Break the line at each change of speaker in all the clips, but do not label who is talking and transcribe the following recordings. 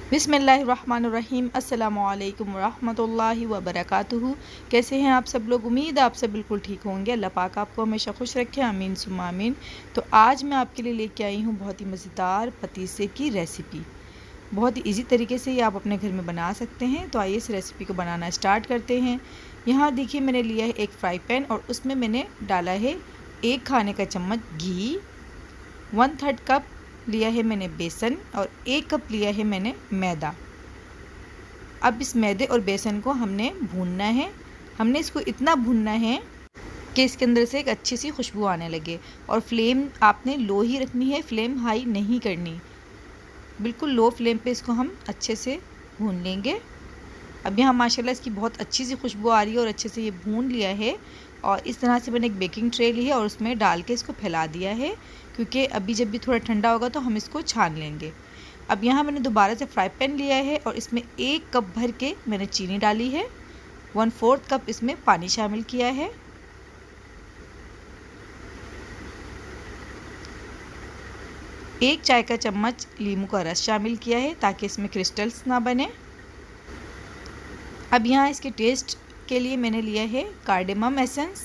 बिस्मिल्लाहिर्रहमानिर्रहीम। अस्सलामु अलैकुम वरहमतुल्लाहि वबरकातुहू। कैसे हैं आप सब लोग? उम्मीद है आप सब बिल्कुल ठीक होंगे। अल्लाह पाक आपको हमेशा खुश रखे, आमीन सुम्मा आमीन। तो आज मैं आपके लिए लेके आई हूँ बहुत ही मज़ेदार पतीसे की रेसिपी। बहुत ही इजी तरीके से ये आप अपने घर में बना सकते हैं। तो आइए इस रेसिपी को बनाना स्टार्ट करते हैं। यहाँ देखिए मैंने लिया है एक फ्राई पैन और उसमें मैंने डाला है 1 खाने का चम्मच घी, 1/3 कप लिया है मैंने बेसन और 1 कप लिया है मैंने मैदा। अब इस मैदे और बेसन को हमने भूनना है। हमने इसको इतना भूनना है कि इसके अंदर से एक अच्छी सी खुशबू आने लगे। और फ्लेम आपने लो ही रखनी है, फ्लेम हाई नहीं करनी। बिल्कुल लो फ्लेम पे इसको हम अच्छे से भून लेंगे। अब यहाँ माशाल्लाह इसकी बहुत अच्छी सी खुशबू आ रही है और अच्छे से ये भून लिया है। और इस तरह से मैंने एक बेकिंग ट्रे ली है और उसमें डाल के इसको फैला दिया है, क्योंकि अभी जब भी थोड़ा ठंडा होगा तो हम इसको छान लेंगे। अब यहाँ मैंने दोबारा से फ्राई पैन लिया है और इसमें 1 कप भर के मैंने चीनी डाली है, 1/4 कप इसमें पानी शामिल किया है। एक चाय का चम्मच नींबू का रस शामिल किया है ताकि इसमें क्रिस्टल्स ना बने। अब यहाँ इसके टेस्ट के लिए मैंने लिया है कार्डेमम एसेंस,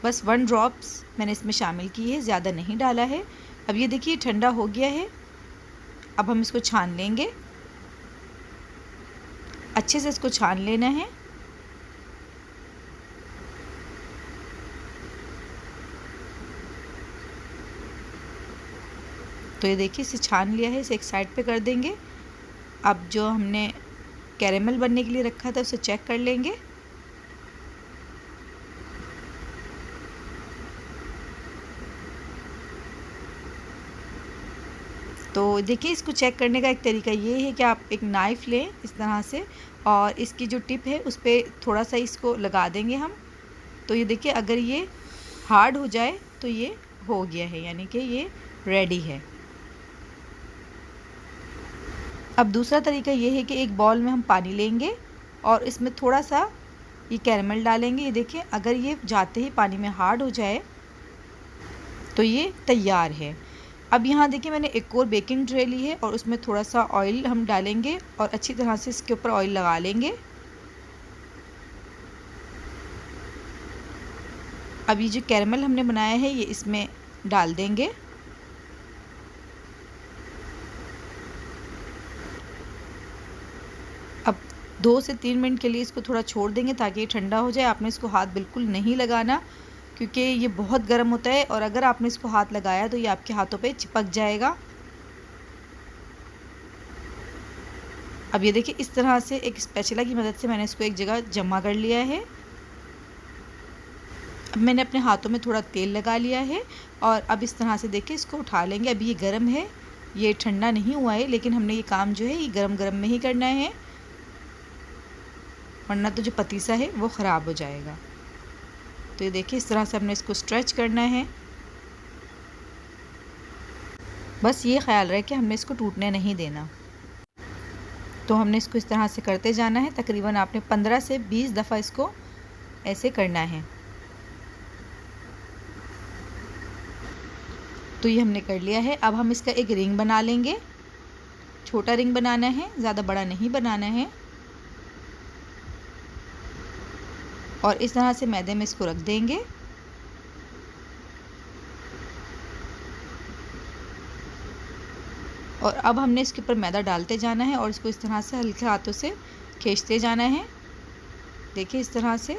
बस 1 ड्रॉप्स मैंने इसमें शामिल की है, ज़्यादा नहीं डाला है। अब ये देखिए ठंडा हो गया है। अब हम इसको छान लेंगे, अच्छे से इसको छान लेना है। तो ये देखिए इसे छान लिया है, इसे एक साइड पे कर देंगे। अब जो हमने कैरेमल बनने के लिए रखा था उसे चेक कर लेंगे। तो देखिए इसको चेक करने का एक तरीका ये है कि आप एक नाइफ़ लें इस तरह से और इसकी जो टिप है उस पर थोड़ा सा इसको लगा देंगे हम। तो ये देखिए अगर ये हार्ड हो जाए तो ये हो गया है, यानी कि ये रेडी है। अब दूसरा तरीका ये है कि एक बाउल में हम पानी लेंगे और इसमें थोड़ा सा ये कैरेमल डालेंगे। ये देखिए अगर ये जाते ही पानी में हार्ड हो जाए तो ये तैयार है। अब यहाँ देखिए मैंने एक और बेकिंग ट्रे ली है और उसमें थोड़ा सा ऑयल हम डालेंगे और अच्छी तरह से इसके ऊपर ऑयल लगा लेंगे। अब ये जो कैरेमल हमने बनाया है ये इसमें डाल देंगे। अब 2 से 3 मिनट के लिए इसको थोड़ा छोड़ देंगे ताकि ये ठंडा हो जाए। आपने इसको हाथ बिल्कुल नहीं लगाना क्योंकि ये बहुत गर्म होता है और अगर आपने इसको हाथ लगाया तो ये आपके हाथों पे चिपक जाएगा। अब ये देखिए इस तरह से एक स्पैचुला की मदद से मैंने इसको एक जगह जमा कर लिया है। अब मैंने अपने हाथों में थोड़ा तेल लगा लिया है और अब इस तरह से देखिए इसको उठा लेंगे। अभी ये गर्म है, ये ठंडा नहीं हुआ है, लेकिन हमने ये काम जो है ये गरम गरम में ही करना है, वरना तो जो पतीसा है वो ख़राब हो जाएगा। तो ये देखिए इस तरह से हमने इसको स्ट्रेच करना है। बस ये ख्याल रहे कि हमने इसको टूटने नहीं देना। तो हमने इसको इस तरह से करते जाना है। तकरीबन आपने 15 से 20 दफ़ा इसको ऐसे करना है। तो ये हमने कर लिया है। अब हम इसका एक रिंग बना लेंगे। छोटा रिंग बनाना है, ज़्यादा बड़ा नहीं बनाना है। और इस तरह से मैदे में इसको रख देंगे। और अब हमने इसके ऊपर मैदा डालते जाना है और इसको इस तरह से हल्के हाथों से खींचते जाना है। देखिए इस तरह से,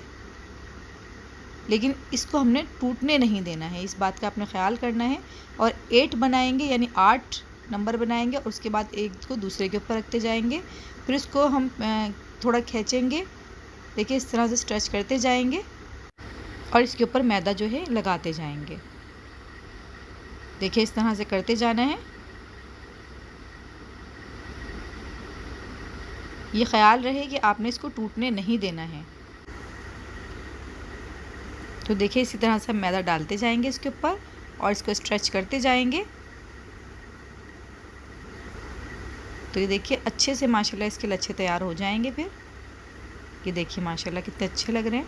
लेकिन इसको हमने टूटने नहीं देना है, इस बात का आपने ख्याल करना है। और 8 बनाएंगे, यानी 8 नंबर बनाएंगे और उसके बाद एक को दूसरे के ऊपर रखते जाएंगे। फिर इसको हम थोड़ा खींचेंगे। देखिए इस तरह से स्ट्रेच करते जाएंगे और इसके ऊपर मैदा जो है लगाते जाएंगे। देखिए इस तरह से करते जाना है। ये ख्याल रहे कि आपने इसको टूटने नहीं देना है। तो देखिए इसी तरह से हम मैदा डालते जाएंगे इसके ऊपर और इसको स्ट्रेच करते जाएंगे। तो ये देखिए अच्छे से माशाल्लाह इसके लच्छे तैयार हो जाएंगे। फिर ये देखिए माशाल्लाह कितने अच्छे लग रहे हैं।